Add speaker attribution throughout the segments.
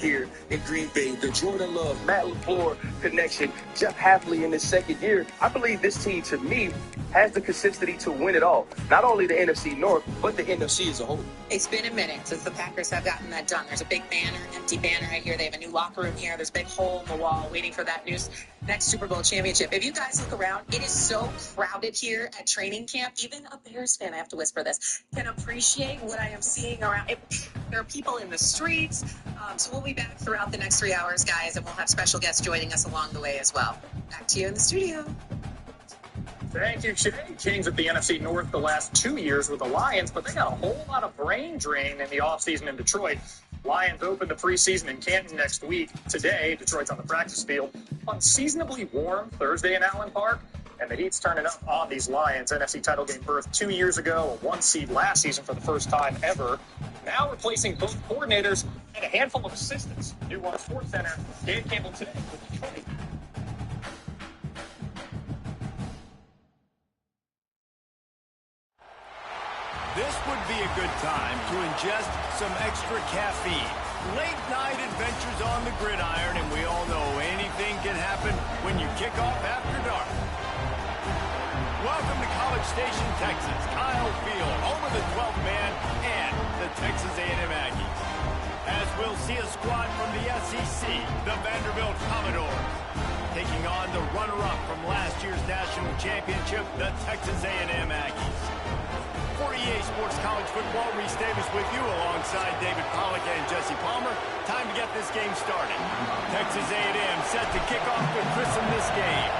Speaker 1: here in Green Bay, the Jordan Love, Matt LaFleur connection, Jeff Hafley in his second year. I believe this team, to me, has the consistency to win it all. Not only the NFC North, but the NFC as a whole.
Speaker 2: It's been a minute since the Packers have gotten that done. There's a big banner, empty banner. I hear they have a new locker room here. There's a big hole in the wall waiting for that next Super Bowl championship. If you guys look around, it is so crowded here at training camp. Even a Bears fan, I have to whisper this, can appreciate what I am seeing around. There are people in the streets. So we'll be back throughout the next 3 hours, guys, and we'll have special guests joining us along the way as well. Back to you in the studio.
Speaker 3: Thank you, Shay. Kings of the NFC North the last 2 years with the Lions, but they got a whole lot of brain drain in the offseason in Detroit. Lions open the preseason in Canton next week. Today, Detroit's on the practice field. Unseasonably warm Thursday in Allen Park, and the Heat's turning up on these Lions. NFC title game birth 2 years ago, a 1 seed last season for the first time ever. Now replacing both coordinators and a handful of assistants. New One Sports Center, Dave Campbell today with Detroit.
Speaker 4: This would be a good time to ingest some extra caffeine. Late night adventures on the gridiron, and we all know anything can happen when you kick off after dark. Welcome to College Station, Texas. Kyle Field, home of the 12th man and the Texas A&M Aggies. As we'll see a squad from the SEC, the Vanderbilt Commodores, taking on the runner-up from last year's national championship, the Texas A&M Aggies. For EA Sports College Football, Reese Davis with you alongside David Pollack and Jesse Palmer. Time to get this game started. Texas A&M set to kick off to christen this game.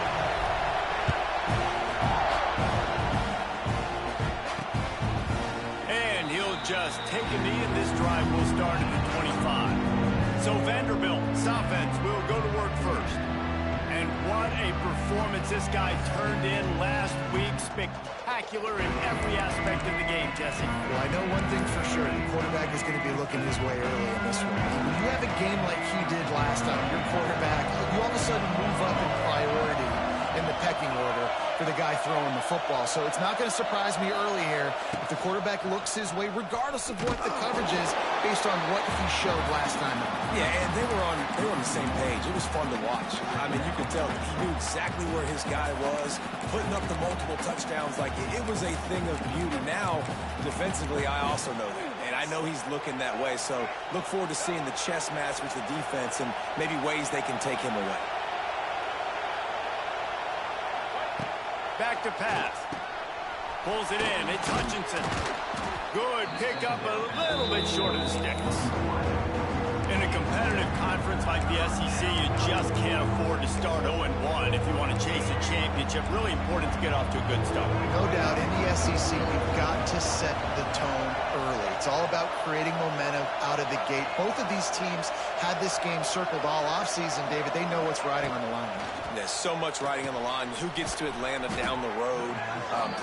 Speaker 4: And he'll just take a knee, and this drive will start at the 25. So Vanderbilt's offense will go to work first. And what a performance this guy turned in last week. Spectacular in every aspect of the game, Jesse.
Speaker 5: Well, I know one thing for sure. The quarterback is going to be looking his way early in this one. When you have a game like he did last time, your quarterback, you all of a sudden move up in priority in the pecking order for the guy throwing the football. So it's not going to surprise me early here if the quarterback looks his way, regardless of what the coverage is, based on what he showed last time.
Speaker 6: Yeah, and they were on the same page. It was fun to watch. I mean, you could tell he knew exactly where his guy was, putting up the multiple touchdowns. Like, it was a thing of beauty. Now, defensively, I also know that. And I know he's looking that way. So look forward to seeing the chess match with the defense and maybe ways they can take him away.
Speaker 4: Back to pass. Pulls it in. It's Hutchinson. Good pick up, a little bit short of the sticks. In a competitive conference like the SEC, you just can't afford to start 0-1 if you want to chase a championship. Really important to get off to a good start.
Speaker 5: No doubt, in the SEC, you've got to set the tone early. It's all about creating momentum out of the gate. Both of these teams had this game circled all offseason, David. They know what's riding on the line.
Speaker 6: There's so much riding on the line. Who gets to Atlanta down the road?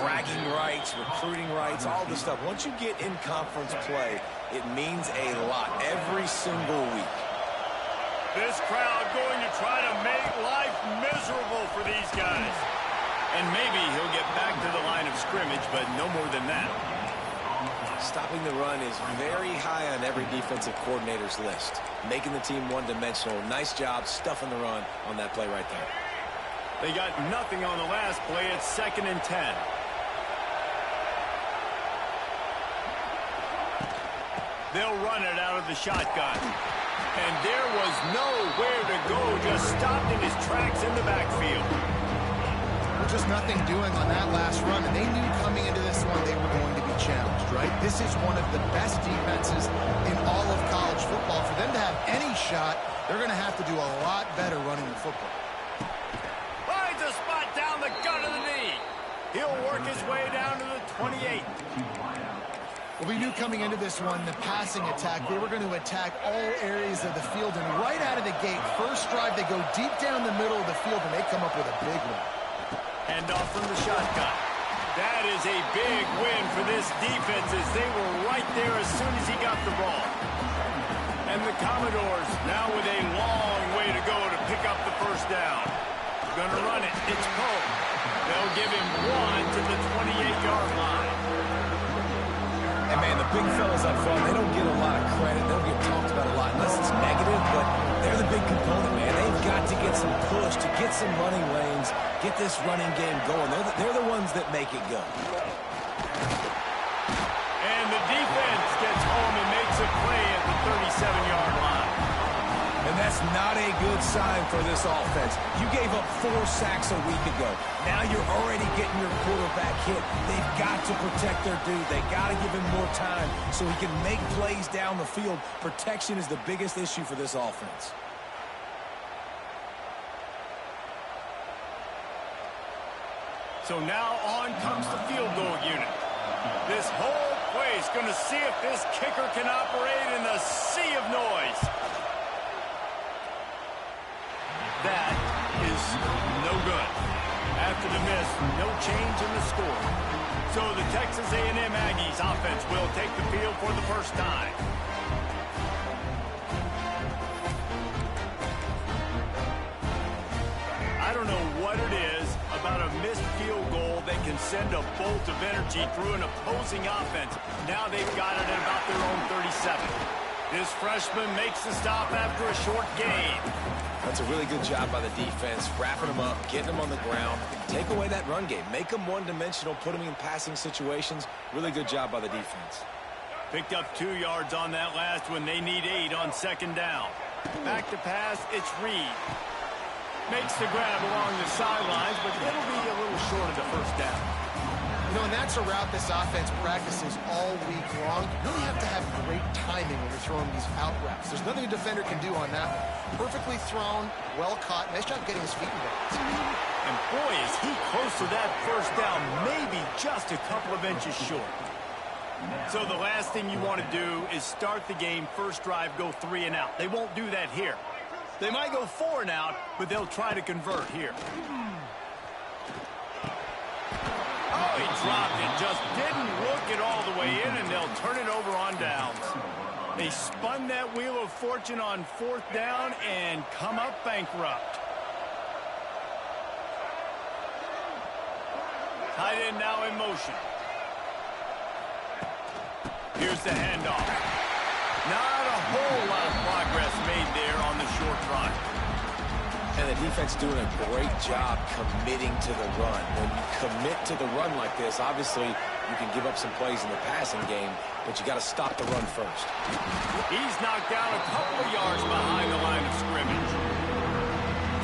Speaker 6: Bragging rights, recruiting rights, all this stuff. Once you get in conference play, it means a lot every single week.
Speaker 4: This crowd going to try to make life miserable for these guys. And maybe he'll get back to the line of scrimmage, but no more than that.
Speaker 6: Stopping the run is very high on every defensive coordinator's list. Making the team one-dimensional. Nice job stuffing the run on that play right there.
Speaker 4: They got nothing on the last play. It's 2nd and 10. They'll run it out of the shotgun. And there was nowhere to go. Just stopped in his tracks in the backfield.
Speaker 5: Just nothing doing on that last run, and they knew coming into this one they were going to be challenged, right? This is one of the best defenses in all of college football. For them to have any shot, they're going to have to do a lot better running the football.
Speaker 4: Finds a spot down the gut of the knee. He'll work his way down to the 28.
Speaker 5: Well, we knew coming into this one, the passing attack, they were going to attack all areas of the field, and right out of the gate, first drive, they go deep down the middle of the field, and they come up with a big one.
Speaker 4: Hand off from the shotgun. That is a big win for this defense as they were right there as soon as he got the ball. And the Commodores now with a long way to go to pick up the first down. Going to run it. It's Poe. They'll give him 1 to the 28-yard line.
Speaker 5: And
Speaker 6: And, man, the big fellas up front, they don't get a lot of credit. They don't get talked about a lot unless it's negative, but they're the big component, man. They've got to get some push, to get some running lanes, get this running game going. They're the ones that make it go.
Speaker 4: And the defense gets home and makes a play at the 37-yard line.
Speaker 6: And that's not a good sign for this offense. You gave up 4 sacks a week ago. Now you're already getting your quarterback hit. They've got to protect their dude. They got to give him more time so he can make plays down the field. Protection is the biggest issue for this offense.
Speaker 4: So now on comes the field goal unit. This whole place going to see if this kicker can operate in the sea of noise. That is no good. After the miss, no change in the score. So the Texas A&M Aggies offense will take the field for the first time. I don't know what it is about a missed field goal that can send a bolt of energy through an opposing offense. Now they've got it at about their own 37. This freshman makes the stop after a short gain.
Speaker 6: That's a really good job by the defense, wrapping them up, getting them on the ground. Take away that run game. Make them one-dimensional, put them in passing situations. Really good job by the defense.
Speaker 4: Picked up 2 yards on that last one. They need 8 on second down. Back to pass, it's Reed. Makes the grab along the sidelines, but it'll be a little short of the first down.
Speaker 5: You know, and that's a route this offense practices all week long. You really have to have great timing when you're throwing these out routes. There's nothing a defender can do on that one. Perfectly thrown, well caught. Nice job getting his feet in bounds.
Speaker 4: And boy, is he close to that first down, maybe just a couple of inches short. So the last thing you want to do is start the game, first drive, go 3 and out. They won't do that here. They might go 4 and out, but they'll try to convert here. Oh, he dropped it, just didn't look it all the way in, and they'll turn it over on downs. They spun that wheel of fortune on 4th down and come up bankrupt. Tight end now in motion. Here's the handoff. Not a whole lot of progress made there on the short run.
Speaker 6: And the defense doing a great job committing to the run. When you commit to the run like this, obviously you can give up some plays in the passing game, but you got to stop the run first.
Speaker 4: He's knocked down a couple of yards behind the line of scrimmage.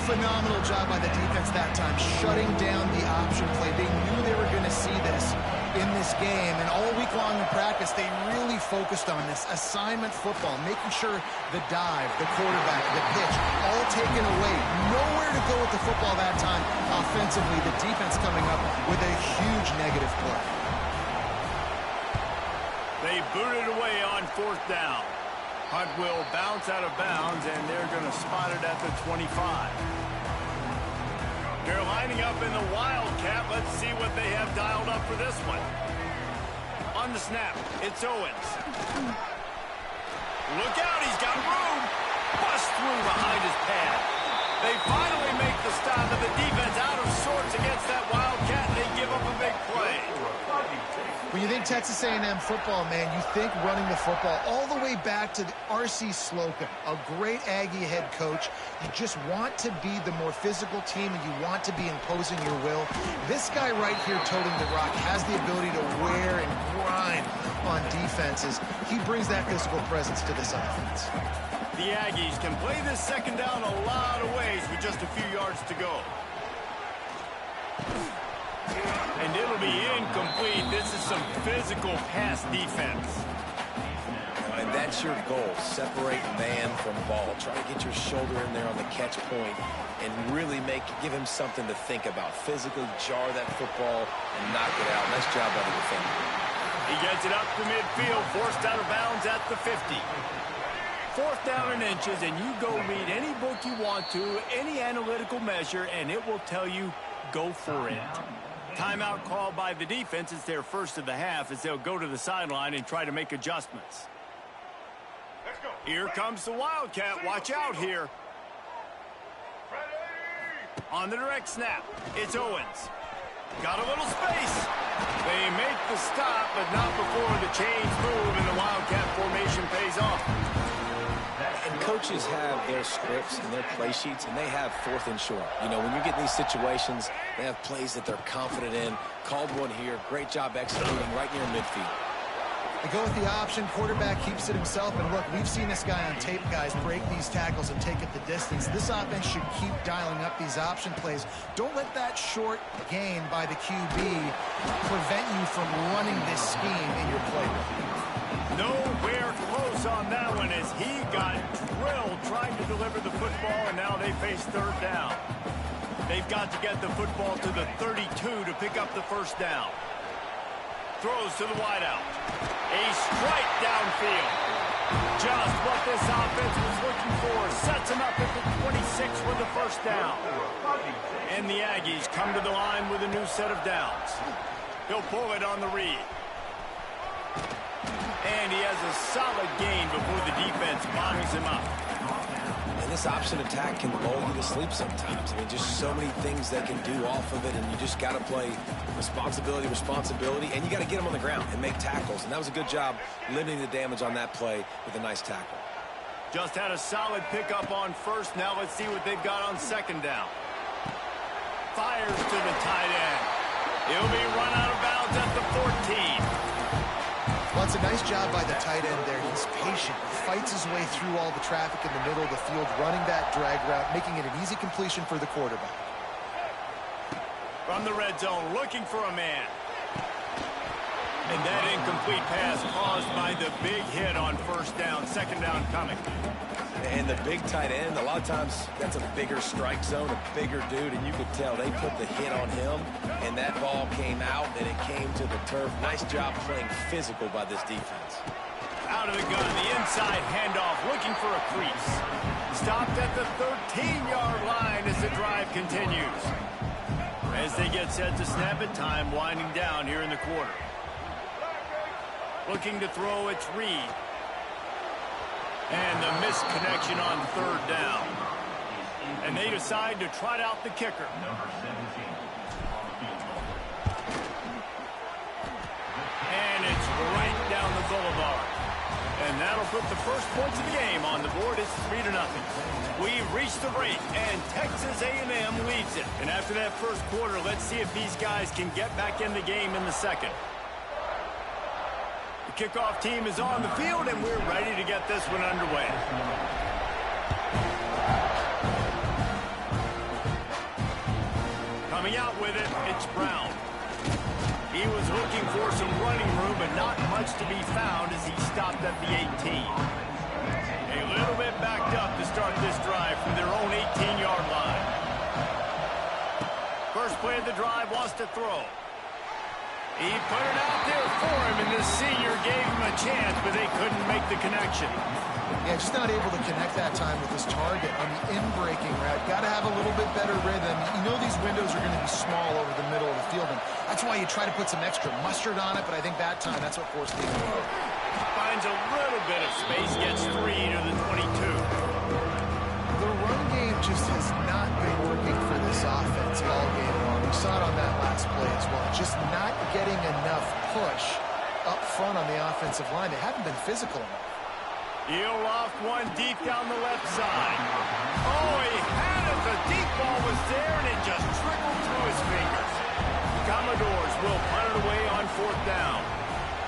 Speaker 5: Phenomenal job by the defense that time, shutting down the option play. They knew they were going to see this in this game, and all week long in practice, they really focused on this assignment football, making sure the dive, the quarterback, the pitch, all taken away. Nowhere to go with the football that time. Offensively, the defense coming up with a huge negative play.
Speaker 4: They booted away on 4th down. Hunt will bounce out of bounds, and they're going to spot it at the 25. They're lining up in the Wildcat. Let's see what they have dialed up for this one. On the snap, it's Owens. Look out, he's got room. Bust through behind his pad. They finally make the stop, and the defense out of sorts against that Wildcat, and they give up a big play.
Speaker 5: When you think Texas A&M football, man, you think running the football all the way back to R.C. Slocum, a great Aggie head coach. You just want to be the more physical team, and you want to be imposing your will. This guy right here toting the rock has the ability to wear and grind on defenses. He brings that physical presence to this offense.
Speaker 4: The Aggies can play this second down a lot of ways with just a few yards to go. And it'll be incomplete. This is some physical pass defense.
Speaker 6: And that's your goal. Separate man from ball. Try to get your shoulder in there on the catch point and really give him something to think about. Physically jar that football and knock it out. Nice job by the defender.
Speaker 4: He gets it up to midfield, forced out of bounds at the 50. 4th down and inches, and you go read any book you want to, any analytical measure, and it will tell you, go for it. Timeout called by the defense. It's their first of the half as they'll go to the sideline and try to make adjustments.
Speaker 7: Let's go.
Speaker 4: Here comes the Wildcat. Watch out here.
Speaker 7: Ready.
Speaker 4: On the direct snap, it's Owens. Got a little space. They make the stop, but not before the chains move and the Wildcat formation pays off.
Speaker 6: And coaches have their scripts and their play sheets, and they have 4th and short. You know, when you get in these situations, they have plays that they're confident in. Called one here. Great job executing right near midfield.
Speaker 5: They go with the option. Quarterback keeps it himself. And look, we've seen this guy on tape, guys, break these tackles and take it the distance. This offense should keep dialing up these option plays. Don't let that short gain by the QB prevent you from running this scheme in your playbook.
Speaker 4: Nowhere close on that one as he got drilled trying to deliver the football, and now they face 3rd down. They've got to get the football to the 32 to pick up the 1st down. Throws to the wideout. A strike downfield. Just what this offense was looking for. Sets him up at the 26 for the 1st down. And the Aggies come to the line with a new set of downs. He'll pull it on the read. And he has a solid gain before the defense binds him up.
Speaker 6: And this option attack can lull you to sleep sometimes. I mean, just so many things they can do off of it, and you just got to play responsibility, and you got to get them on the ground and make tackles. And that was a good job limiting the damage on that play with a nice tackle.
Speaker 4: Just had a solid pickup on 1st. Now let's see what they've got on 2nd down. Fires to the tight end. He'll be run out of bounds at the 14.
Speaker 5: Well, it's a nice job by the tight end there. He's patient. He fights his way through all the traffic in the middle of the field, running that drag route, making it an easy completion for the quarterback.
Speaker 4: From the red zone, looking for a man. And that incomplete pass caused by the big hit on 1st down, 2nd down coming.
Speaker 6: And the big tight end, a lot of times that's a bigger strike zone, a bigger dude, and you could tell they put the hit on him, and that ball came out, and it came to the turf. Nice job playing physical by this defense.
Speaker 4: Out of the gun, the inside handoff, looking for a crease. Stopped at the 13-yard line as the drive continues. As they get set to snap it, time winding down here in the quarter. Looking to throw, it's Reed. And the missed connection on 3rd down. And they decide to trot out the kicker. And it's right down the boulevard. And that'll put the first points of the game on the board. It's 3-0. We've reached the break, and Texas A&M leads it. And after that 1st quarter, let's see if these guys can get back in the game in the 2nd. The kickoff team is on the field, and we're ready to get this one underway. Coming out with it, it's Brown. He was looking for some running room, but not much to be found as he stopped at the 18. A little bit backed up to start this drive from their own 18-yard line. First play of the drive wants to throw. He put it out there for him, and the senior gave him a chance, but they couldn't make the connection.
Speaker 5: Yeah, just not able to connect that time with his target on the in-breaking route. Got to have a little bit better rhythm. You know these windows are going to be small over the middle of the field, and that's why you try to put some extra mustard on it, but I think that time that's what forced him to go.
Speaker 4: Finds a little bit of space, gets 3 to the 22.
Speaker 5: The run game just has not been working for this offense all game long. We saw it on that last play as well. Just not getting enough push up front on the offensive line. They haven't been physical enough.
Speaker 4: He'll loft one deep down the left side. Oh, he had it. The deep ball was there, and it just trickled through his fingers. The Commodores will punt it away on 4th down.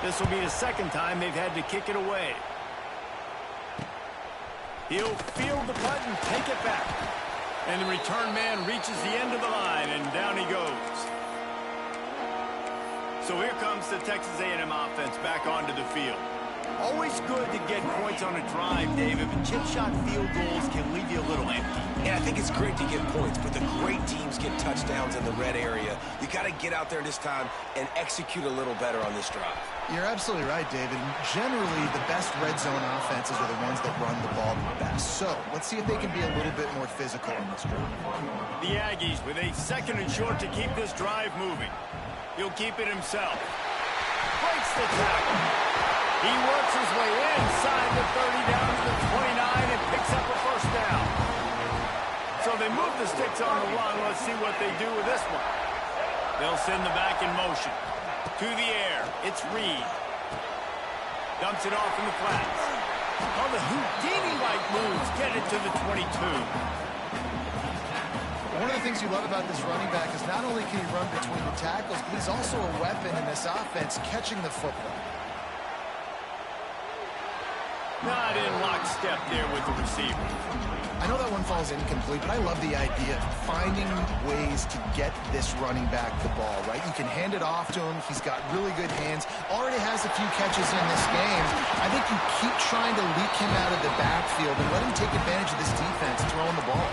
Speaker 4: This will be the 2nd time they've had to kick it away. He'll field the punt and take it back. And the return man reaches the end of the line, and down he goes. So here comes the Texas A&M offense back onto the field. Always good to get points on a drive, David, but chip shot field goals can leave you a little empty.
Speaker 6: Yeah, I think it's great to get points, but the great teams get touchdowns in the red area. You got to get out there this time and execute a little better on this drive.
Speaker 5: You're absolutely right, David. Generally, the best red zone offenses are the ones that run the ball the best. So let's see if they can be a little bit more physical in this drive.
Speaker 4: The Aggies with a 2nd and short to keep this drive moving. He'll keep it himself. Breaks the tackle. He works his way inside the 30 down to the 29 and picks up a 1st down. So they move the sticks on the run. Let's see what they do with this one. They'll send the back in motion. To the air, it's Reed. Dumps it off in the flats. Oh, the Houdini-like moves get it to the 22.
Speaker 5: One of the things you love about this running back is not only can he run between the tackles, but he's also a weapon in this offense catching the football.
Speaker 4: Not in lockstep there with the receiver.
Speaker 5: I know that one falls incomplete, but I love the idea of finding ways to get this running back the ball, right? You can hand it off to him. He's got really good hands. Already has a few catches in this game. I think you keep trying to leak him out of the backfield and let him take advantage of this defense throwing the ball.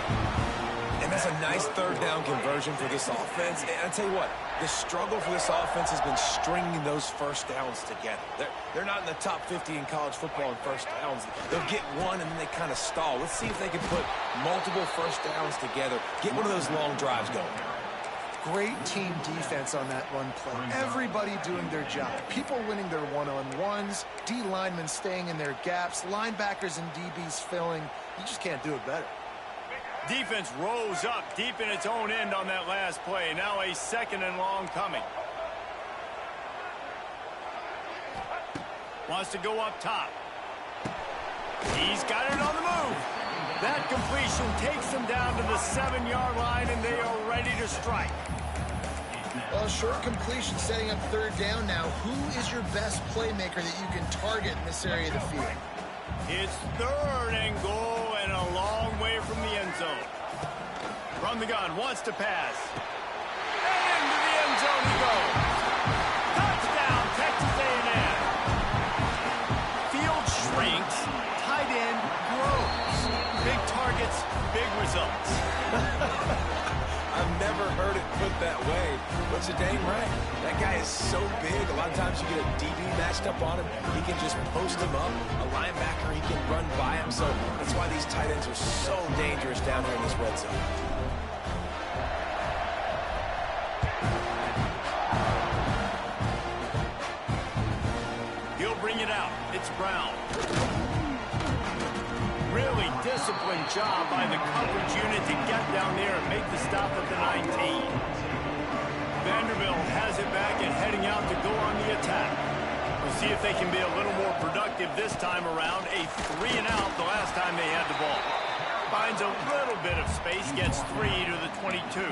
Speaker 6: And that's a nice third down conversion for this offense. And I'll tell you what, the struggle for this offense has been stringing those first downs together. They're not in the top 50 in college football in first downs. They'll get one and then they kind of stall. Let's see if they can put multiple first downs together. Get one of those long drives going.
Speaker 5: Great team defense on that run play. Everybody doing their job. People winning their one-on-ones, D linemen staying in their gaps, linebackers and DBs filling. You just can't do it better.
Speaker 4: Defense rose up deep in its own end on that last play. Now a 2nd and long coming. Wants to go up top. He's got it on the move. That completion takes him down to the 7-yard line, and they are ready to strike.
Speaker 5: Well, short completion setting up third down now. Who is your best playmaker that you can target in this area of the field?
Speaker 4: It's 3rd and goal and a long way from the end zone. From the gun, wants to pass. And into the end zone he goes. Touchdown, Texas A&M. Field shrinks, tight end grows. Big targets, big results.
Speaker 6: I've never heard it put that way, but you're dang right. That guy is so big. A lot of times you get a DB matched up on him. He can just post him up. A linebacker, he can run by him. So that's why these tight ends are so dangerous down here in this red zone.
Speaker 4: He'll bring it out. It's Brown. Really disciplined job by the coverage unit to get down there and make the stop at the 19. Vanderbilt has it back and heading out to go on the attack. We'll see if they can be a little more productive this time around. A 3-and-out the last time they had the ball. Finds a little bit of space, gets 3 to the 22.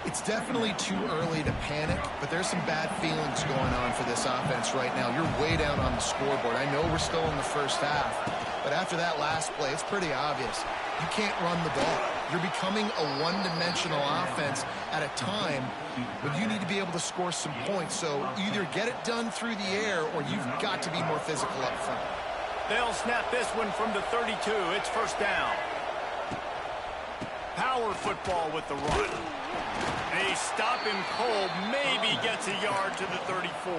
Speaker 5: It's definitely too early to panic, but there's some bad feelings going on for this offense right now. You're way down on the scoreboard. I know we're still in the first half, but after that last play, it's pretty obvious. You can't run the ball. You're becoming a one-dimensional offense at a time when you need to be able to score some points. So either get it done through the air or you've got to be more physical up front.
Speaker 4: They'll snap this one from the 32. It's first down. Power football with the run. They stop him cold, maybe gets a yard to the 34.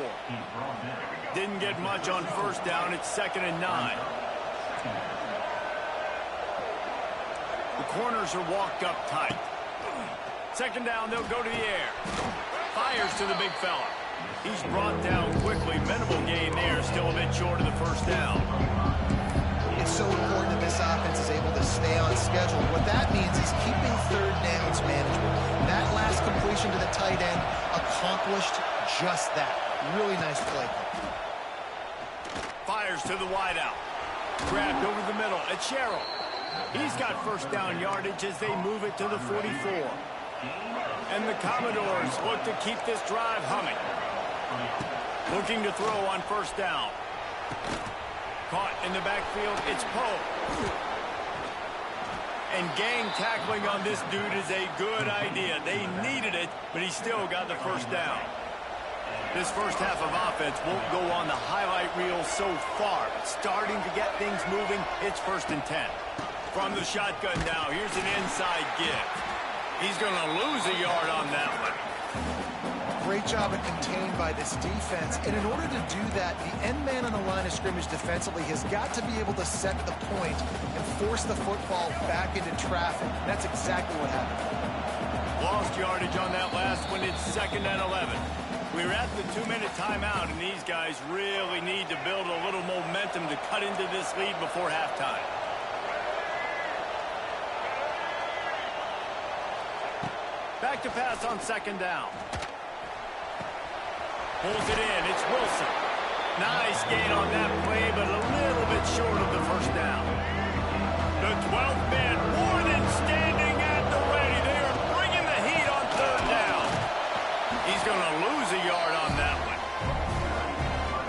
Speaker 4: Didn't get much on first down. It's 2nd and 9. The corners are walked up tight. 2nd down, they'll go to the air. Fires to the big fella. He's brought down quickly. Minimal gain there, still a bit short of the first down.
Speaker 5: It's so important that this offense is able to stay on schedule. What that means is keeping third downs manageable. That last completion to the tight end accomplished just that. Really nice play.
Speaker 4: Fires to the wideout. Grabbed over the middle at Sherrill. He's got first down yardage as they move it to the 44. And the Commodores look to keep this drive humming. Looking to throw on first down. Caught in the backfield, it's Poe. And gang tackling on this dude is a good idea. They needed it, but he still got the first down. This first half of offense won't go on the highlight reel so far. Starting to get things moving, it's 1st and 10. From the shotgun now, here's an inside give. He's going to lose a yard on that one.
Speaker 5: Great job at contained by this defense. And in order to do that, the end man on the line of scrimmage defensively has got to be able to set the point and force the football back into traffic. And that's exactly what happened.
Speaker 4: Lost yardage on that last one. It's 2nd and 11. We're at the 2-minute timeout, and these guys really need to build a little momentum to cut into this lead before halftime. Back to pass on second down. Pulls it in. It's Wilson. Nice gain on that play, but a little bit short of the first down. The 12th man more than standing at the ready. They are bringing the heat on third down. He's going to lose a yard on that one.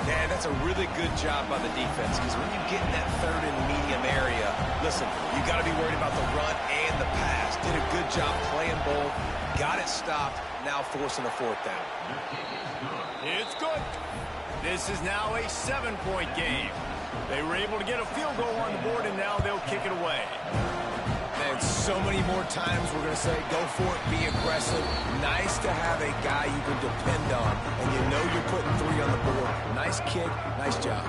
Speaker 6: Yeah, that's a really good job by the defense, because when you get in that third and medium area, listen, you got to be worried about the run and the pass. Did a good job playing both, got it stopped, now forcing a fourth down.
Speaker 4: It's good. This is now a 7-point game. They were able to get a field goal on the board, and now they'll kick it away.
Speaker 6: And so many more times we're going to say, go for it, be aggressive. Nice to have a guy you can depend on, and you know you're putting 3 on the board. Nice kick, nice job.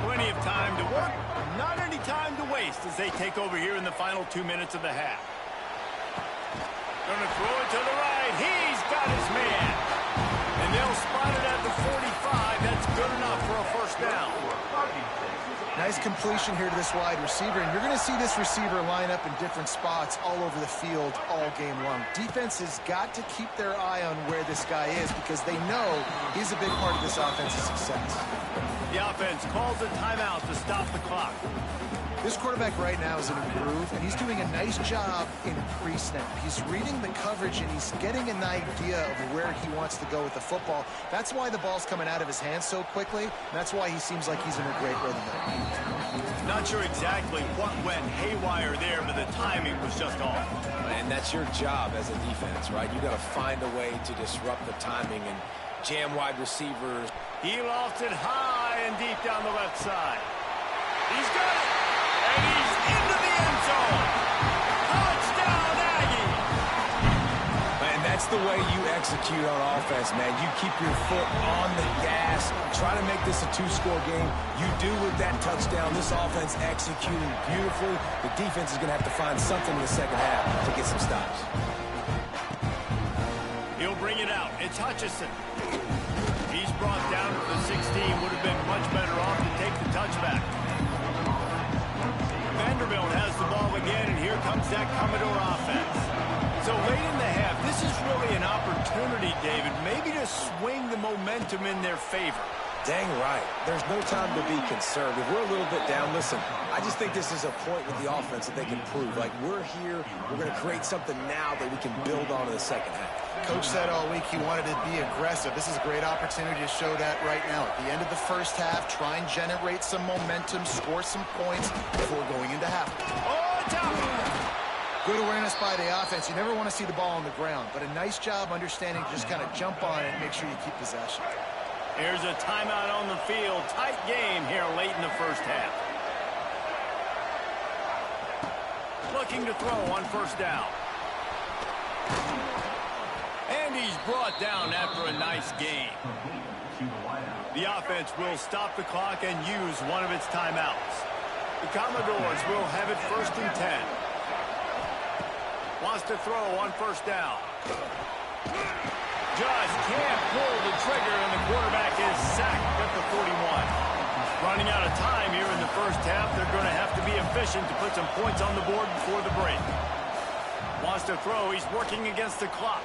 Speaker 4: Plenty of time to work, not any time to waste as they take over here in the final 2 minutes of the half. Going to throw it to the right. He's got his man. And they'll spot it at the 45. That's good enough for a first down.
Speaker 5: Nice completion here to this wide receiver, and you're going to see this receiver line up in different spots all over the field all game long. Defense has got to keep their eye on where this guy is, because they know he's a big part of this offense's success.
Speaker 4: The offense calls a timeout to stop the clock.
Speaker 5: This quarterback right now is in a groove, and he's doing a nice job in pre-snap. He's reading the coverage, and he's getting an idea of where he wants to go with the football. That's why the ball's coming out of his hands so quickly, and that's why he seems like he's in a great rhythm.
Speaker 4: Not sure exactly what went haywire there, but the timing was just off.
Speaker 6: And that's your job as a defense, right? You got to find a way to disrupt the timing and jam wide receivers.
Speaker 4: He lofts it high and deep down the left side. He's got it. And he's into the end zone. Touchdown, Aggie.
Speaker 6: And that's the way you execute on offense, man. You keep your foot on the gas. Try to make this a 2-score game. You do with that touchdown. This offense executing beautifully. The defense is going to have to find something in the second half to get some stops.
Speaker 4: He'll bring it out. It's Hutchinson. He's brought down to the 16. Would have been much better off to take the touchback. Vanderbilt has the ball again, and here comes that Commodore offense. So late in the half, this is really an opportunity, David, maybe to swing the momentum in their favor.
Speaker 6: Dang right. There's no time to be concerned. If we're a little bit down, listen, I just think this is a point with the offense that they can prove. Like, we're here, we're going to create something now that we can build on in the second half.
Speaker 5: Coach said all week he wanted to be aggressive. This is a great opportunity to show that right now. At the end of the first half, try and generate some momentum, score some points before going into half.
Speaker 4: Oh, it's out!
Speaker 5: Good awareness by the offense. You never want to see the ball on the ground, but a nice job understanding to just kind of jump on it and make sure you keep possession.
Speaker 4: Here's a timeout on the field. Tight game here late in the first half. Looking to throw on first down. And he's brought down after a nice gain. The offense will stop the clock and use one of its timeouts. The Commodores will have it 1st and 10. Wants to throw on first down. Just can't pull the trigger, and the quarterback is sacked at the 41. Running out of time here in the first half. They're going to have to be efficient to put some points on the board before the break. Wants to throw. He's working against the clock.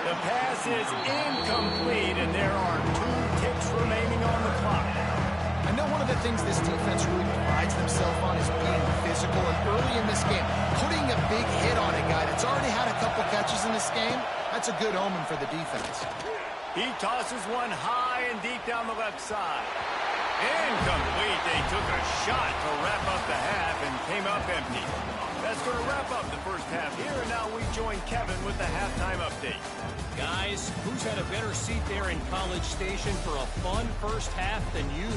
Speaker 4: The pass is incomplete, and there are 2 ticks remaining on the clock.
Speaker 5: I know one of the things this defense really prides themselves on is being physical, and early in this game, putting a big hit on a guy that's already had a couple catches in this game, that's a good omen for the defense.
Speaker 4: He tosses one high and deep down the left side. Incomplete. They took a shot to wrap up the half and came up empty. That's going to wrap up the first half here, and now we join Kevin with the halftime update.
Speaker 8: Guys, who's had a better seat there in College Station for a fun first half than you?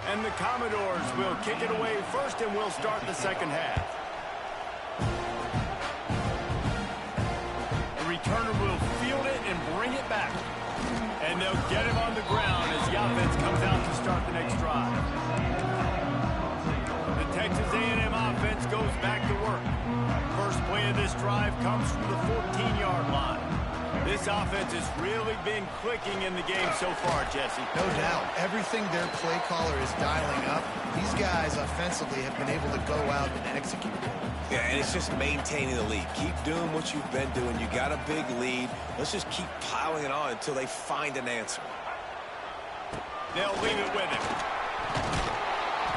Speaker 4: And the Commodores will kick it away first, and we'll start the second half. The returner will field it and bring it back. And they'll get him on the ground as the offense comes out to start the next drive. The Texas A&M offense goes back to work. First play of this drive comes from the 14-yard line. This offense has really been clicking in the game so far, Jesse.
Speaker 5: No doubt. Everything their play caller is dialing up, these guys offensively have been able to go out and execute.
Speaker 6: Yeah, and it's just maintaining the lead. Keep doing what you've been doing. You got a big lead. Let's just keep piling it on until they find an answer.
Speaker 4: They'll leave it with him.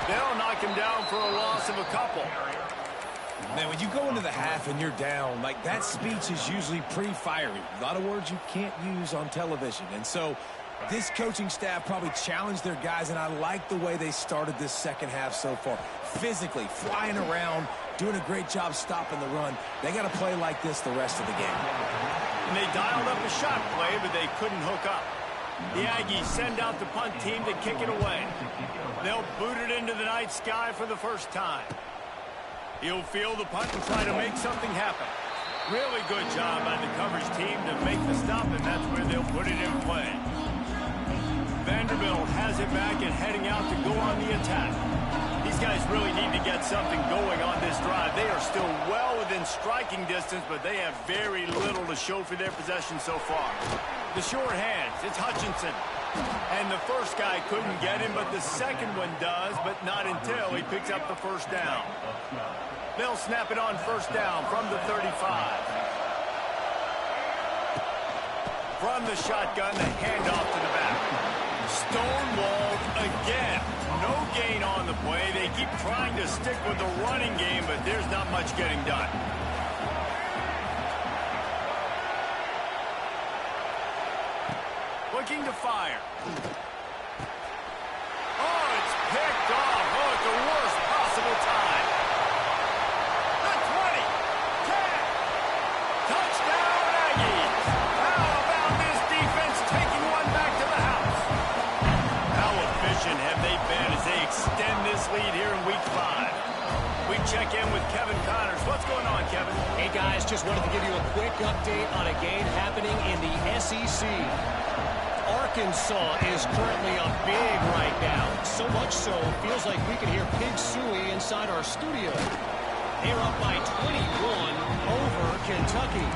Speaker 4: They'll knock him down for a loss of a couple.
Speaker 6: Man, when you go into the half and you're down, like, that speech is usually pretty fiery. A lot of words you can't use on television. And so this coaching staff probably challenged their guys, and I like the way they started this second half so far. Physically, flying around, doing a great job stopping the run. They got to play like this the rest of the game.
Speaker 4: And they dialed up a shot play, but they couldn't hook up. The Aggies send out the punt team to kick it away. They'll boot it into the night sky for the first time. He'll field the punt and try to make something happen. Really good job by the coverage team to make the stop, and that's where they'll put it in play. Vanderbilt has it back and heading out to go on the attack. These guys really need to get something going on this drive. They are still well within striking distance, but they have very little to show for their possession so far. The short hands, it's Hutchinson. And the first guy couldn't get him, but the second one does, but not until he picks up the first down. They'll snap it on first down from the 35. From the shotgun, the handoff to the back. Stonewalled again. No gain on the play. They keep trying to stick with the running game, but there's not much getting done. Looking to fire. Oh, it's picked off. Oh, at the worst possible time. The 20, 10, touchdown Aggies. How about this defense taking one back to the house? How efficient have they been as they extend this lead here in Week 5? We check in with Kevin Connors. What's going on, Kevin?
Speaker 8: Hey, guys, just wanted to give you a quick update on a game happening in the SEC. Arkansas is currently up big right now. So much so, feels like we can hear Pig Sooie inside our studio. They're up by 21 over Kentucky.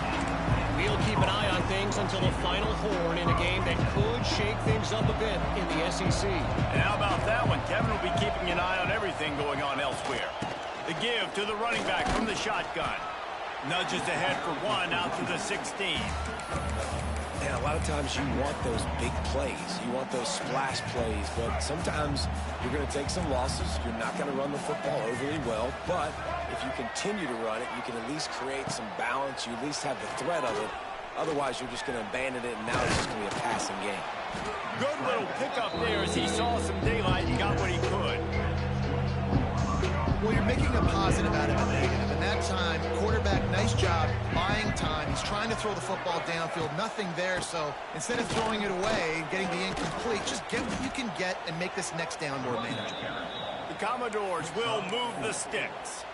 Speaker 8: We'll keep an eye on things until the final horn in a game that could shake things up a bit in the SEC.
Speaker 4: And how about that one? Kevin will be keeping an eye on everything going on elsewhere. The give to the running back from the shotgun. Nudges ahead for one out to the 16.
Speaker 6: And a lot of times you want those big plays. You want those splash plays. But sometimes you're going to take some losses. You're not going to run the football overly well. But if you continue to run it, you can at least create some balance. You at least have the threat of it. Otherwise, you're just going to abandon it, and now it's just going to be a passing game.
Speaker 4: Good little pickup there as he saw some daylight and got what he could.
Speaker 5: Well, you're making a positive out of a negative. And that time, quarterback, nice job, buying time. He's trying to throw the football downfield. Nothing there, so instead of throwing it away and getting the incomplete, just get what you can get and make this next down more manageable.
Speaker 4: The Commodores will move the sticks.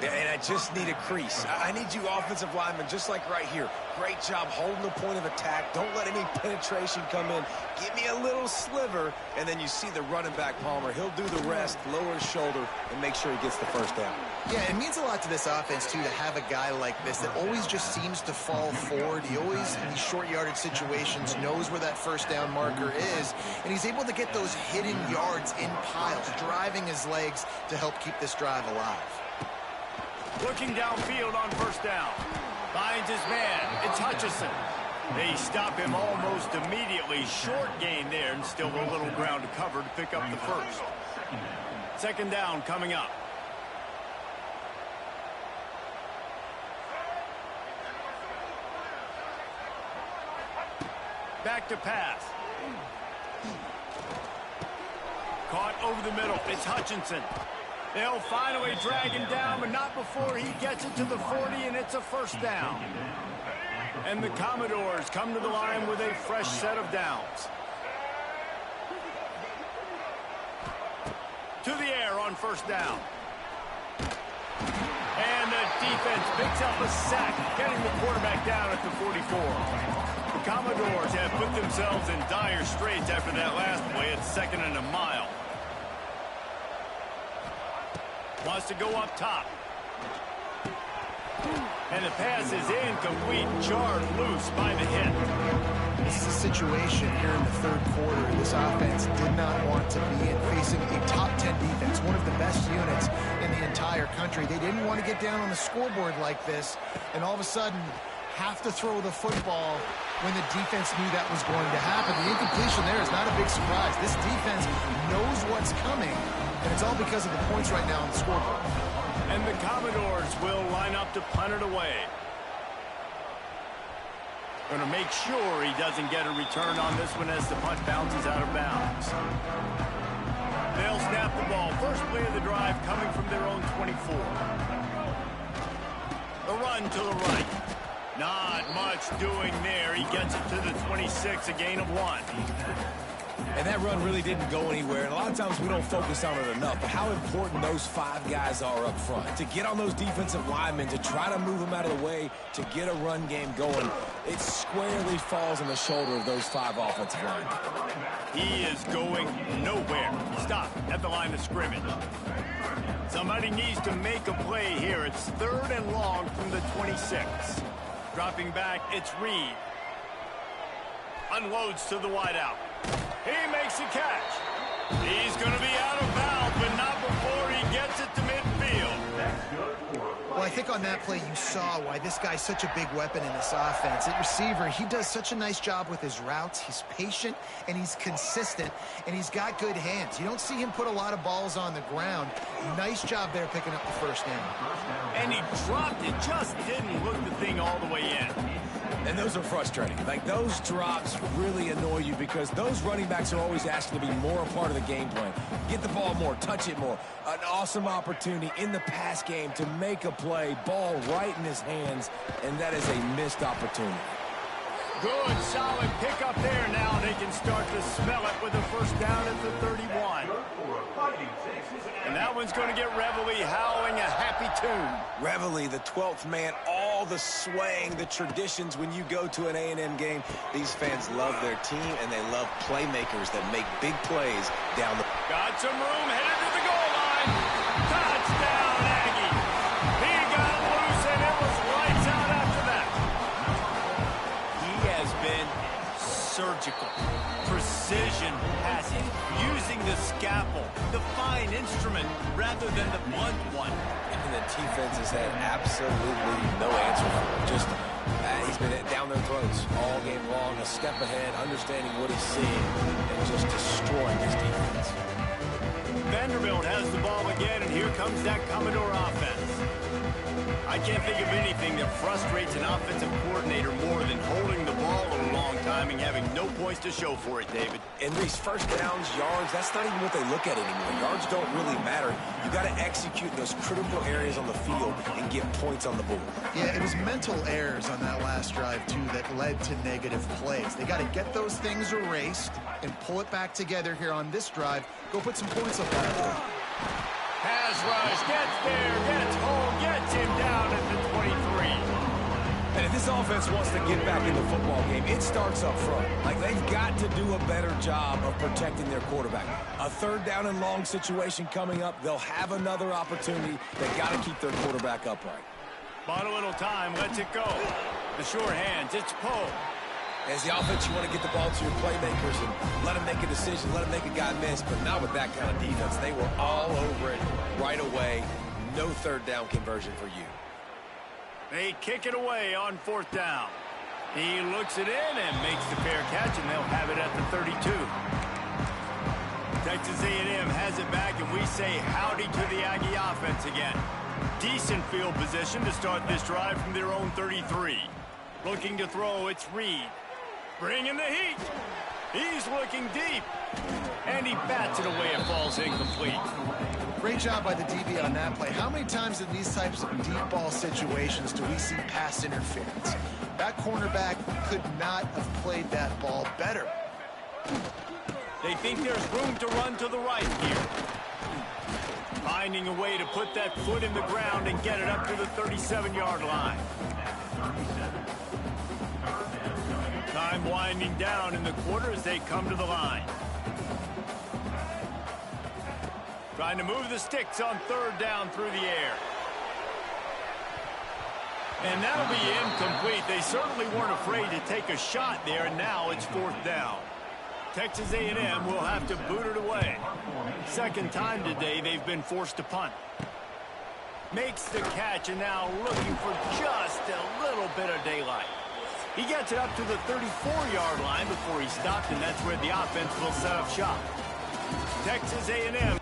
Speaker 6: Yeah, and I just need a crease. I need you offensive linemen, just like right here. Great job holding the point of attack. Don't let any penetration come in. Give me a little sliver, and then you see the running back, Palmer. He'll do the rest, lower his shoulder, and make sure he gets the first down.
Speaker 5: Yeah, it means a lot to this offense, too, to have a guy like this that always just seems to fall forward. He always, in these short yardage situations, knows where that first down marker is, and he's able to get those hidden yards in piles, driving his legs to help keep this drive alive.
Speaker 4: Looking downfield on first down. Finds his man. It's Hutchinson. They stop him almost immediately. Short gain there, and still a little ground to cover to pick up the first. Second down coming up. Back to pass. Caught over the middle. It's Hutchinson. They'll finally drag him down, but not before he gets it to the 40, and it's a first down. And the Commodores come to the line with a fresh set of downs. To the air on first down. And the defense picks up a sack, getting the quarterback down at the 44. The Commodores have put themselves in dire straits after that last play. It's second and a mile. Wants to go up top. And the pass is incomplete, jarred loose by the hit.
Speaker 5: This is a situation here in the third quarter this offense did not want to be in, facing a top 10 defense, one of the best units in the entire country. They didn't want to get down on the scoreboard like this and all of a sudden have to throw the football when the defense knew that was going to happen. The incompletion there is not a big surprise. This defense knows what's coming, and it's all because of the points right now on the scoreboard.
Speaker 4: And the Commodores will line up to punt it away. Going to make sure he doesn't get a return on this one as the punt bounces out of bounds. They'll snap the ball. First play of the drive coming from their own 24. The run to the right. Not much doing there. He gets it to the 26, a gain of 1.
Speaker 6: And that run really didn't go anywhere. And a lot of times we don't focus on it enough. But how important those 5 guys are up front. To get on those defensive linemen, to try to move them out of the way, to get a run game going, it squarely falls on the shoulder of those 5 offensive linemen.
Speaker 4: He is going nowhere. Stop at the line of scrimmage. Somebody needs to make a play here. It's 3rd and long from the 26. Dropping back, it's Reed. Unloads to the wideout. He makes a catch. He's going to be out of bounds, but not before he gets it to midfield.
Speaker 5: Well, I think on that play you saw why this guy's such a big weapon in this offense. At receiver, he does such a nice job with his routes. He's patient, and he's consistent, and he's got good hands. You don't see him put a lot of balls on the ground. Nice job there picking up the first down.
Speaker 4: And he dropped it, just didn't look the thing all the way in.
Speaker 6: And those are frustrating. Like, those drops really annoy you because those running backs are always asking to be more a part of the game plan. Get the ball more, touch it more. An awesome opportunity in the pass game to make a play, ball right in his hands, and that is a missed opportunity.
Speaker 4: Good, solid pickup there. Now they can start to smell it with a first down at the 31. And that one's going to get Reveille howling a happy tune.
Speaker 6: Reveille, the 12th man, all the swaying, the traditions when you go to an A&M game. These fans love their team, and they love playmakers that make big plays down the...
Speaker 4: Got some room, headed to the goal line. Touchdown, Aggie. He got loose, and it was lights out after that. He has been surgical. Precision passing, using the scalpel, the fine instrument, rather than the blunt one.
Speaker 6: And the defense has had absolutely no answer for him. Just, he's been down their throats all game long, a step ahead, understanding what he's seeing, and just destroying his defense.
Speaker 4: Vanderbilt has the ball again, and here comes that Commodore offense. I can't think of anything that frustrates an offensive coordinator more than holding the ball a long time and having no points to show for it, David.
Speaker 6: And these first downs, yards, that's not even what they look at anymore. Yards don't really matter. You got to execute those critical areas on the field and get points on the board.
Speaker 5: Yeah, it was mental errors on that last drive, too, that led to negative plays. They got to get those things erased and pull it back together here on this drive. Go put some points up on the board.
Speaker 4: Pass rush, gets there, gets home, gets him down at the 23.
Speaker 6: And if this offense wants to get back in the football game, it starts up front. Like, they've got to do a better job of protecting their quarterback. A 3rd down and long situation coming up. They'll have another opportunity. They've got to keep their quarterback upright.
Speaker 4: Bought a little time, lets it go. The sure hands, it's Poe.
Speaker 6: As the offense, you want to get the ball to your playmakers and let them make a decision, let them make a guy miss, but not with that kind of defense. They were all over it right away. No 3rd down conversion for you.
Speaker 4: They kick it away on 4th down. He looks it in and makes the fair catch, and they'll have it at the 32. Texas A&M has it back, and we say howdy to the Aggie offense again. Decent field position to start this drive from their own 33. Looking to throw, it's Reed. Bringing the heat. He's looking deep. And he bats it away. It falls incomplete.
Speaker 5: Great job by the DB on that play. How many times in these types of deep ball situations do we see pass interference? That cornerback could not have played that ball better.
Speaker 4: They think there's room to run to the right here. Finding a way to put that foot in the ground and get it up to the 37-yard line. Time winding down in the quarter as they come to the line. Trying to move the sticks on 3rd down through the air. And that'll be incomplete. They certainly weren't afraid to take a shot there, and now it's 4th down. Texas A&M will have to boot it away. Second time today they've been forced to punt. Makes the catch, and now looking for just a little bit of daylight. He gets it up to the 34-yard line before he stopped, and that's where the offense will set up shop. Texas A&M.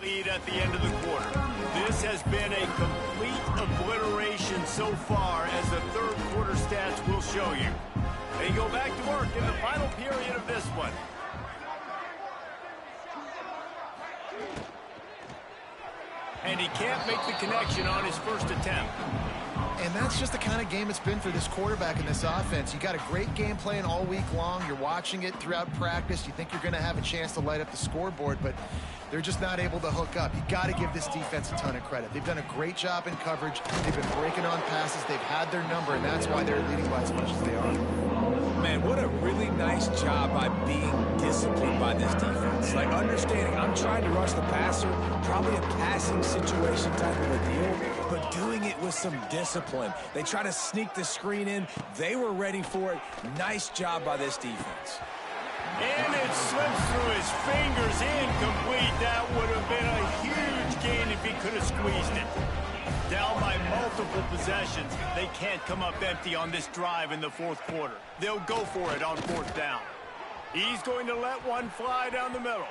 Speaker 4: Lead at the end of the quarter. This has been a complete obliteration so far, as the third quarter stats will show you. They go back to work in the final period of this one. And he can't make the connection on his first attempt.
Speaker 5: And that's just the kind of game it's been for this quarterback in this offense. You got a great game plan all week long. You're watching it throughout practice. You think you're going to have a chance to light up the scoreboard, but they're just not able to hook up. You got to give this defense a ton of credit. They've done a great job in coverage. They've been breaking on passes. They've had their number, and that's why they're leading by as much as they are.
Speaker 6: Man, what a really nice job by being disciplined by this defense. Like, understanding I'm trying to rush the passer, probably a passing situation type of a deal, but doing it with some discipline. They try to sneak the screen in. They were ready for it. Nice job by this defense.
Speaker 4: And it slips through his fingers, incomplete. That would have been a huge gain if he could have squeezed it. Down by multiple possessions, they can't come up empty on this drive in the fourth quarter. They'll go for it on 4th down. He's going to let one fly down the middle.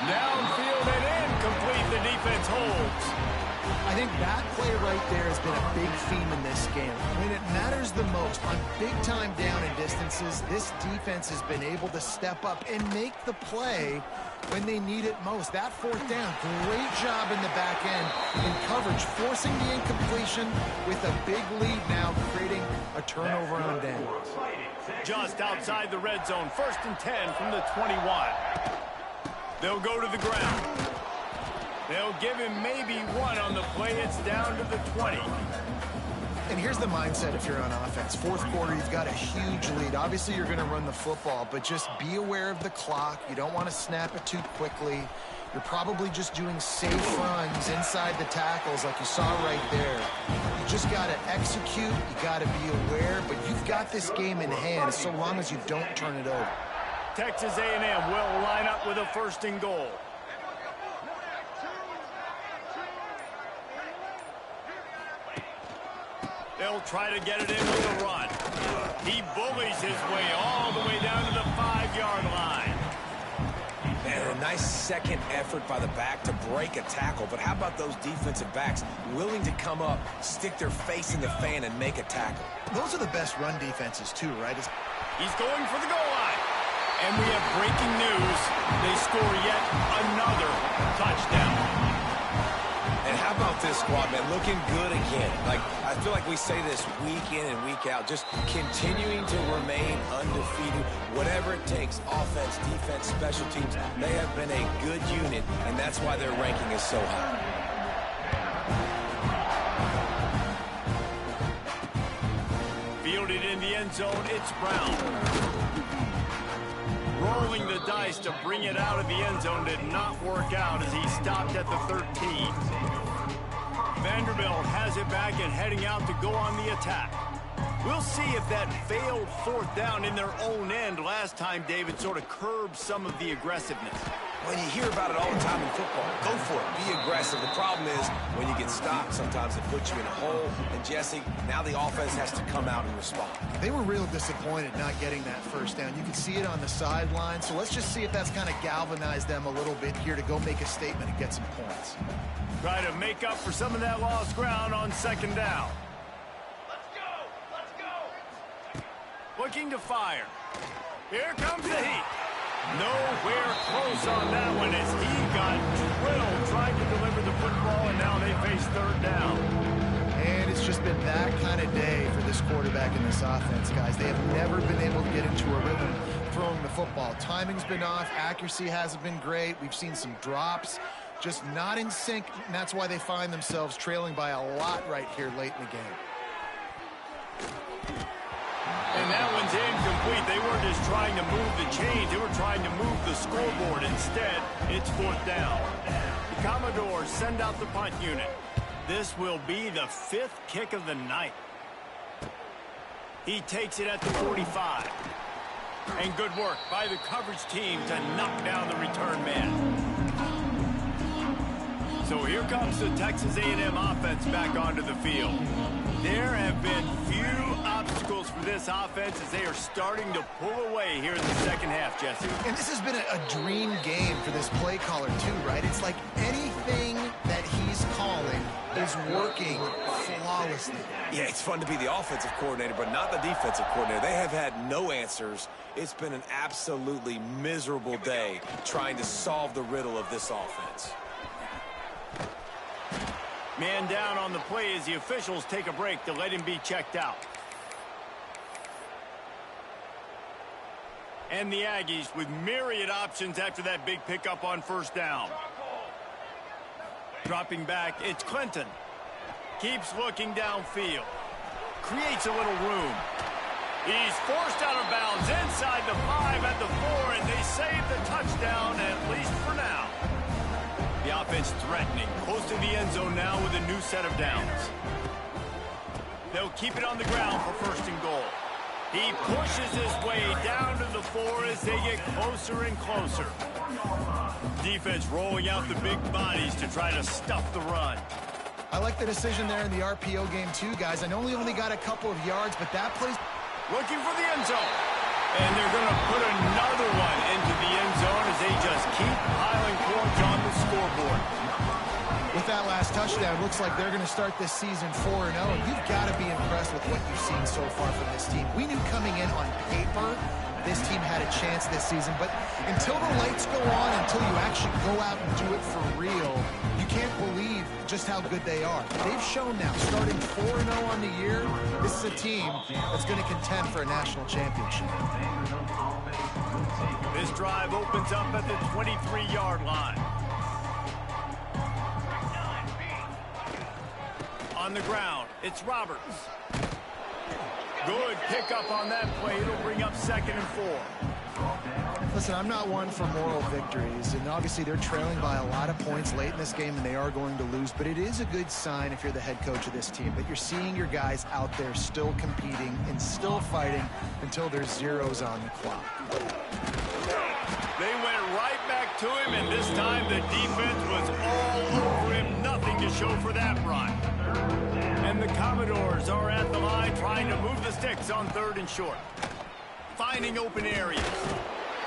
Speaker 4: Downfield and incomplete. The defense holds.
Speaker 5: I think that play right there has been a big theme in this game. When it matters the most, on big-time down and distances, this defense has been able to step up and make the play when they need it most. That 4th down, great job in the back end in coverage, forcing the incompletion with a big lead now, creating a turnover on downs.
Speaker 4: Just outside the red zone, 1st and 10 from the 21. They'll go to the ground. They'll give him maybe one on the play. It's down to the 20.
Speaker 5: And here's the mindset if you're on offense. 4th quarter, you've got a huge lead. Obviously, you're going to run the football, but just be aware of the clock. You don't want to snap it too quickly. You're probably just doing safe runs inside the tackles like you saw right there. You just got to execute. You got to be aware, but you've got this game in hand so long as you don't turn it over.
Speaker 4: Texas A&M will line up with a 1st and goal. They'll try to get it in with a run. He bullies his way all the way down to the 5-yard line.
Speaker 6: And a nice second effort by the back to break a tackle. But how about those defensive backs willing to come up, stick their face in the fan, and make a tackle?
Speaker 5: Those are the best run defenses, too, right?
Speaker 4: He's going for the goal line. And we have breaking news. They score yet another touchdown.
Speaker 6: And how about this squad, man? Looking good again. Like, I feel like we say this week in and week out, just continuing to remain undefeated. Whatever it takes, offense, defense, special teams, they have been a good unit, and that's why their ranking is so high.
Speaker 4: Fielded in the end zone, it's Brown. Rolling the dice to bring it out of the end zone did not work out as he stopped at the 13. Vanderbilt has it back and heading out to go on the attack. We'll see if that failed 4th down in their own end last time, David, sort of curbed some of the aggressiveness.
Speaker 6: When you hear about it all the time in football, go for it. Be aggressive. The problem is when you get stopped, sometimes it puts you in a hole. And, Jesse, now the offense has to come out and respond.
Speaker 5: They were real disappointed not getting that 1st down. You can see it on the sideline. So let's just see if that's kind of galvanized them a little bit here to go make a statement and get some points.
Speaker 4: Try to make up for some of that lost ground on 2nd down.
Speaker 7: Let's go! Let's go!
Speaker 4: Looking to fire. Here comes the heat. Nowhere close on that one as he got drilled trying to deliver the football, and now they face 3rd down.
Speaker 5: And it's just been that kind of day for this quarterback in this offense, guys. They have never been able to get into a rhythm throwing the football. Timing's been off. Accuracy hasn't been great. We've seen some drops. Just not in sync, and that's why they find themselves trailing by a lot right here late in the game.
Speaker 4: And that one's incomplete. They weren't just trying to move the chains. They were trying to move the scoreboard. Instead, it's 4th down. The Commodores send out the punt unit. This will be the 5th kick of the night. He takes it at the 45. And good work by the coverage team to knock down the return man. So here comes the Texas A&M offense back onto the field. There have been few obstacles for this offense as they are starting to pull away here in the second half, Jesse.
Speaker 5: And this has been a dream game for this play caller too, right? It's like anything that he's calling is working flawlessly.
Speaker 6: Yeah, it's fun to be the offensive coordinator, but not the defensive coordinator. They have had no answers. It's been an absolutely miserable day trying to solve the riddle of this offense.
Speaker 4: Man down on the play as the officials take a break to let him be checked out. And the Aggies with myriad options after that big pickup on 1st down. Dropping back, it's Clinton. Keeps looking downfield. Creates a little room. He's forced out of bounds inside the 5 at the 4, and they save the touchdown, at least for now. The offense threatening, close to the end zone now with a new set of downs. They'll keep it on the ground for 1st and goal. He pushes his way down to the 4 as they get closer and closer. Defense rolling out the big bodies to try to stuff the run.
Speaker 5: I like the decision there in the RPO game too, guys. I know he only got a couple of yards, but that plays...
Speaker 4: Looking for the end zone. And they're going to put another one into the end zone as they just keep piling points on the scoreboard.
Speaker 5: With that last touchdown, looks like they're going to start this season 4-0. You've got to be impressed with what you've seen so far from this team. We knew coming in on paper this team had a chance this season, but until the lights go on, until you actually go out and do it for real, you can't believe just how good they are. They've shown now, starting 4-0 on the year, this is a team that's going to contend for a national championship.
Speaker 4: This drive opens up at the 23-yard line. On the ground, it's Roberts. Good pickup on that play. It'll bring up 2nd and 4.
Speaker 5: Listen, I'm not one for moral victories, and obviously they're trailing by a lot of points late in this game, and they are going to lose, but it is a good sign if you're the head coach of this team that you're seeing your guys out there still competing and still fighting until there's zeros on the clock.
Speaker 4: They went right back to him, and this time the defense was all over him. Nothing to show for that run. And the Commodores are at the line trying to move the sticks on 3rd and short. Finding open areas.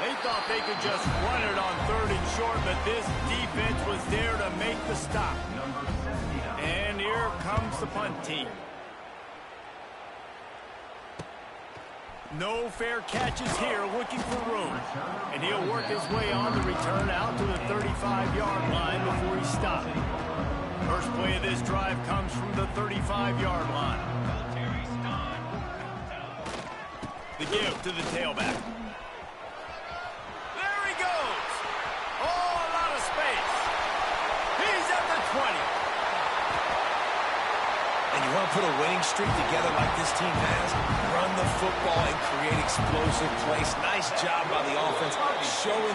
Speaker 4: They thought they could just run it on 3rd and short, but this defense was there to make the stop. And here comes the punt team. No fair catches here, looking for room. And he'll work his way on the return out to the 35-yard line before he stopped. First play of this drive comes from the 35-yard line. The give to the tailback. There he goes. Oh, a lot of space. He's at the 20.
Speaker 6: And you want to put a winning streak together like this team has? Run the football and create explosive plays. Nice job by the offense showing